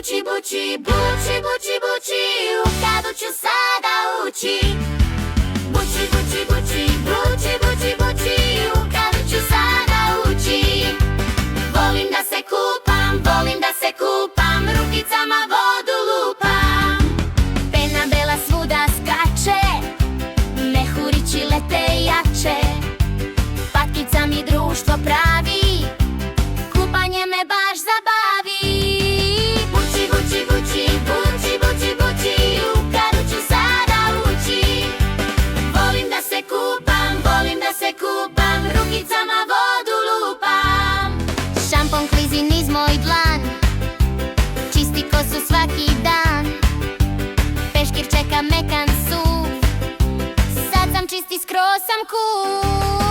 buči, buči, buči, buči, buči, u kadu ću sada ući. Buči, buči, buči, buči, buči, buči, u kadu ću sada ući. Volim da se kupam, volim da se kupam, rukicama vodu lupam. Pena bela svuda skače, mehurići lete jače. Patkica mi društvo pravi, kupanje me baš zabavi. Buči, buči, buči, buči, buči, buči, u kadu ću sada ući. Volim da se kupam, volim da se kupam, rukicama vodu lupam. Šampon klizi niz moj dlan, čisti kosu svaki dan. Peškir čeka mekan suv, sad sam čisti, skroz sam cool.